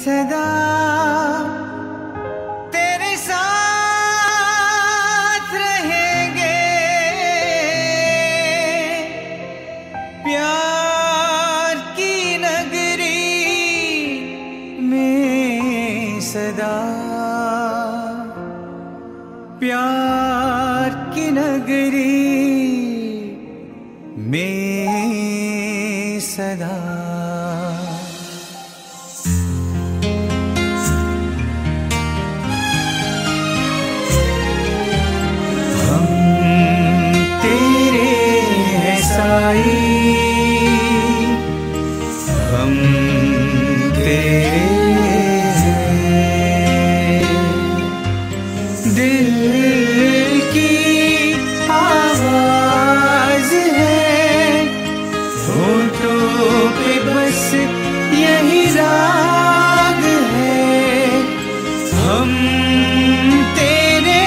सदा तेरे साथ रहेंगे, प्यार की नगरी में सदा, प्यार की नगरी में सदा। हम तेरे हैं साई, हम तेरे हैं, दिल की आवाज है, होठों पे बस यही राग है। हम तेरे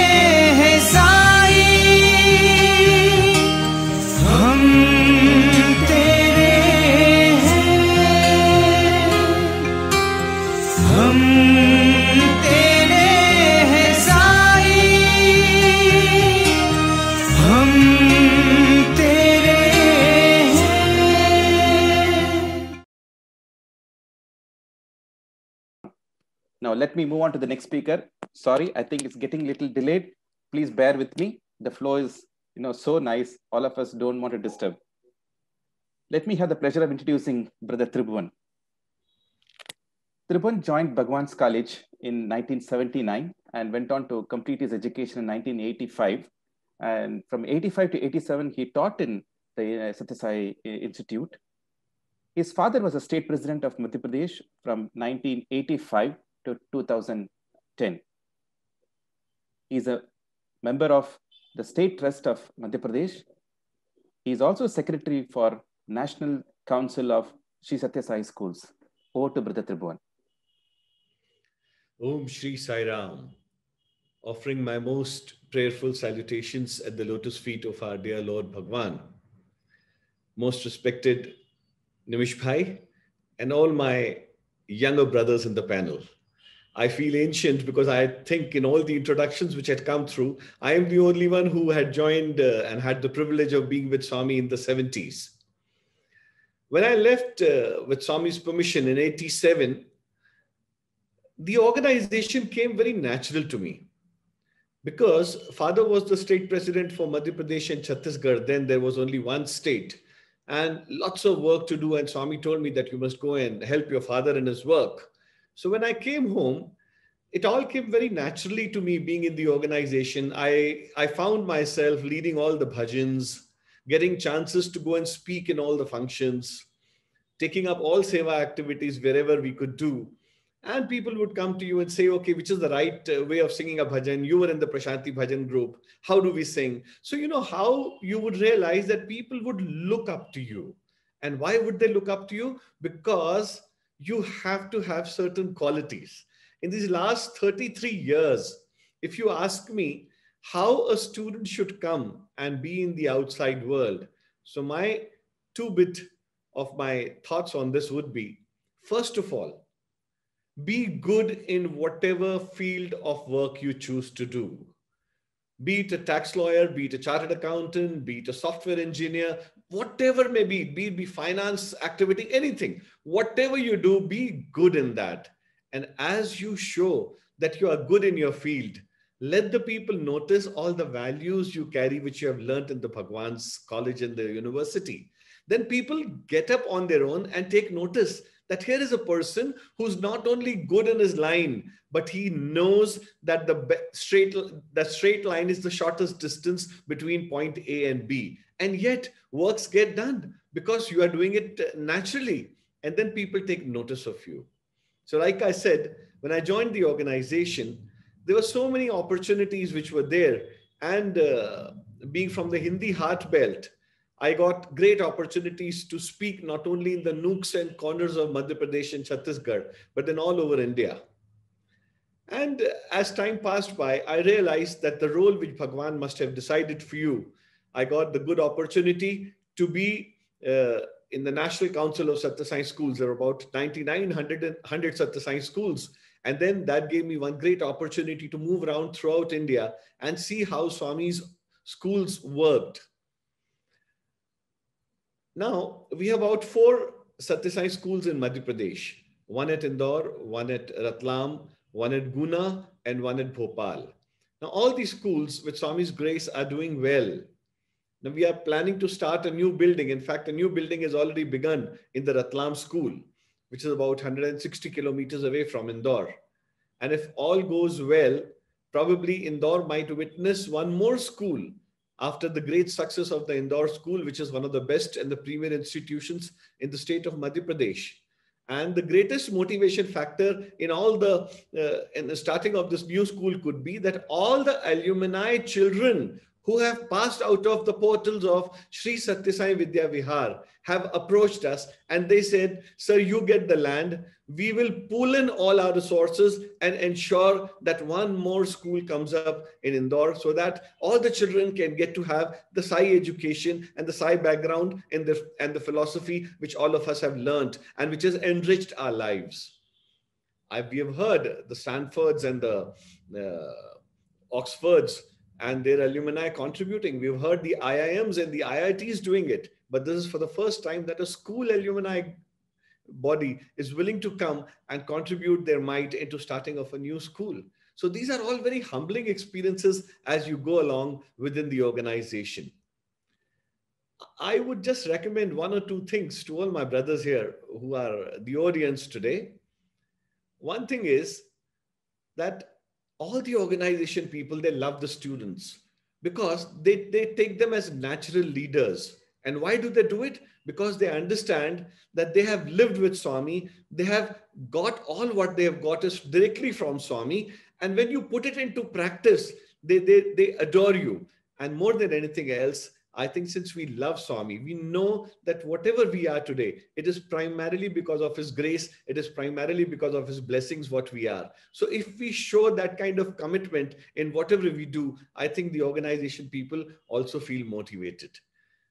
हैं साई, हम तेरे हैं, हम तेरे हैं साई, हम तेरे हैं। Now let me move on to the next speaker. Sorry, I think it's getting a little delayed. Please bear with me. The flow is, so nice. All of us don't want to disturb. Let me have the pleasure of introducing Brother Tribhuvan. Tribhuvan joined Bhagwan's College in 1979 and went on to complete his education in 1985. And from 85 to 87, he taught in the Sathya Sai Institute. His father was a state president of Madhya Pradesh from 1985 to 2010. He's a member of the State Trust of Madhya Pradesh. He is also secretary for National Council of Sri Sathya Sai Schools. Over to Brother Tribhuvan. Om Shri Sai Ram. Offering my most prayerful salutations at the lotus feet of our dear Lord Bhagwan. Most respected Nimish Bhai and all my younger brothers in the panel. I feel ancient because I think in all the introductions which had come through, I am the only one who had joined and had the privilege of being with Swami in the 70s. When I left with Swami's permission in 87, the organization came very natural to me because father was the state president for Madhya Pradesh and Chhattisgarh. Then there was only one state and lots of work to do. And Swami told me that you must go and help your father in his work. So when I came home, it all came very naturally to me being in the organization. I found myself leading all the bhajans, getting chances to go and speak in all the functions, taking up all seva activities wherever we could do. And people would come to you and say, okay, which is the right way of singing a bhajan? You were in the Prashanti Bhajan group. How do we sing? So, how you would realize that people would look up to you. And why would they look up to you? Because you have to have certain qualities. In these last 33 years, if you ask me how a student should come and be in the outside world, so my 2 bit of my thoughts on this would be, first of all, be good in whatever field of work you choose to do. Be it a tax lawyer, be it a chartered accountant, be it a software engineer, whatever may be it finance activity, anything, whatever you do, be good in that. And as you show that you are good in your field, let the people notice all the values you carry, which you have learned in the Bhagwan's college and the university. Then people get up on their own and take notice that here is a person who's not only good in his line, but he knows that the straight line is the shortest distance between point A and B. And yet works get done because you are doing it naturally. And then people take notice of you. So like I said, when I joined the organization, there were so many opportunities which were there. And being from the Hindi heart belt, I got great opportunities to speak not only in the nooks and corners of Madhya Pradesh and Chhattisgarh, but then all over India. And as time passed by, I realized that the role which Bhagwan must have decided for you, I got the good opportunity to be in the National Council of Satya Sai Schools, there are about 9,900 Satya Sai schools. And then that gave me one great opportunity to move around throughout India and see how Swami's schools worked. Now, we have about 4 Satya Sai schools in Madhya Pradesh, one at Indore, one at Ratlam, one at Guna, and one at Bhopal. Now, all these schools, with Swami's grace, are doing well. Now, we are planning to start a new building. In fact, a new building has already begun in the Ratlam school, which is about 160 kilometers away from Indore. And if all goes well, probably Indore might witness one more school after the great success of the Indore school, which is one of the best and the premier institutions in the state of Madhya Pradesh. And the greatest motivation factor in all in the starting of this new school could be that all the alumni children who have passed out of the portals of Sri Satya Sai Vidya Vihar have approached us and they said, sir, you get the land. We will pool in all our resources and ensure that one more school comes up in Indore so that all the children can get to have the Sai education and the Sai background and the philosophy which all of us have learned and which has enriched our lives. We have heard the Stanfords and the Oxfords and their alumni contributing. We've heard the IIMs and the IITs doing it, but this is for the first time that a school alumni body is willing to come and contribute their might into starting of a new school. So these are all very humbling experiences as you go along within the organization. I would just recommend 1 or 2 things to all my brothers here who are the audience today. One thing is that all the organization people, they love the students because they take them as natural leaders. And why do they do it? Because they understand that they have lived with Swami. They have got all what they have got is directly from Swami. And when you put it into practice, they adore you. And more than anything else, I think since we love Swami, we know that whatever we are today, it is primarily because of his grace. It is primarily because of his blessings what we are. So if we show that kind of commitment in whatever we do, I think the organization people also feel motivated.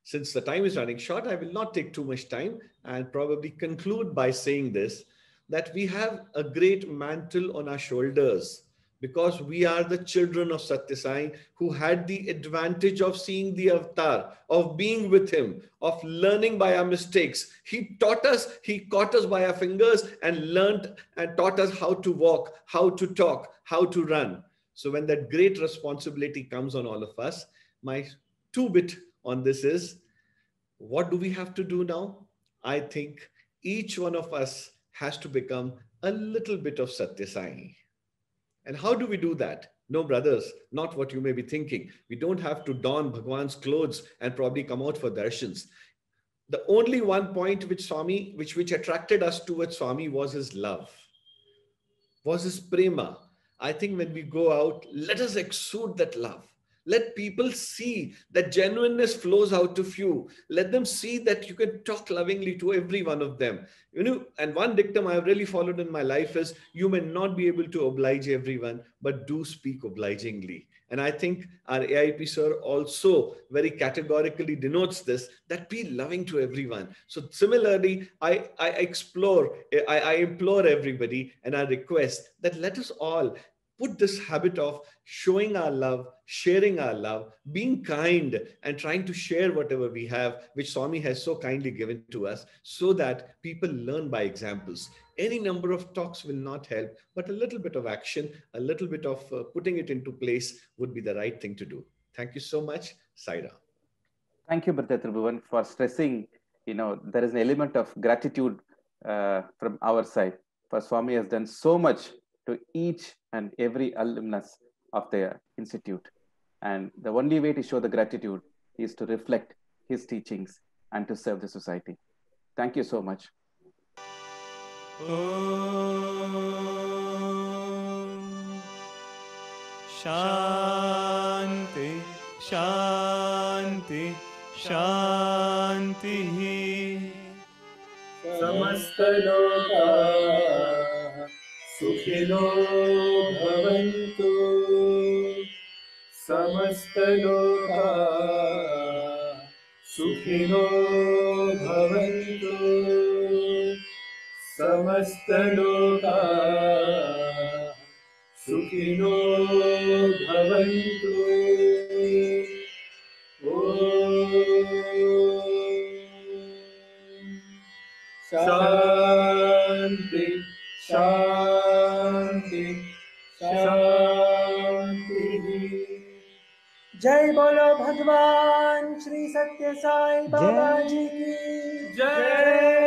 Since the time is running short, I will not take too much time and probably conclude by saying this, that we have a great mantle on our shoulders because we are the children of Satya Sai who had the advantage of seeing the avatar, of being with him, of learning by our mistakes. He taught us, he caught us by our fingers and learned and taught us how to walk, how to talk, how to run. So when that great responsibility comes on all of us, my 2-bit on this is, what do we have to do now? I think each one of us has to become a little bit of Satya Sai. And how do we do that? No, brothers, not what you may be thinking. We don't have to don Bhagwan's clothes and probably come out for darshans. The only one point which Swami, which attracted us towards Swami was his love, was his prema. I think when we go out, let us exude that love. Let people see that genuineness flows out of you. Let them see that you can talk lovingly to every one of them. You know, and one dictum I've really followed in my life is, you may not be able to oblige everyone, but do speak obligingly. And I think our AIP sir also very categorically denotes this, that be loving to everyone. So similarly, I implore everybody and I request that let us all put this habit of showing our love, sharing our love, being kind and trying to share whatever we have, which Swami has so kindly given to us, so that people learn by examples. Any number of talks will not help, but a little bit of action, a little bit of putting it into place would be the right thing to do. Thank you so much. Sai Ram. Thank you, Brother Tribhuvan, for stressing, there is an element of gratitude from our side. For Swami has done so much to each and every alumnus of the institute. And the only way to show the gratitude is to reflect his teachings and to serve the society. Thank you so much. Shanti, Shanti, Shanti. Samastaloka Sukhino bhavantu. Samastaloka सुखिनो भवन्तु समस्तलोका सुखिनो भवन्तु। शांति शांति शांति। जय बोलो भगवान श्री सत्य साई बाबा जी की जय।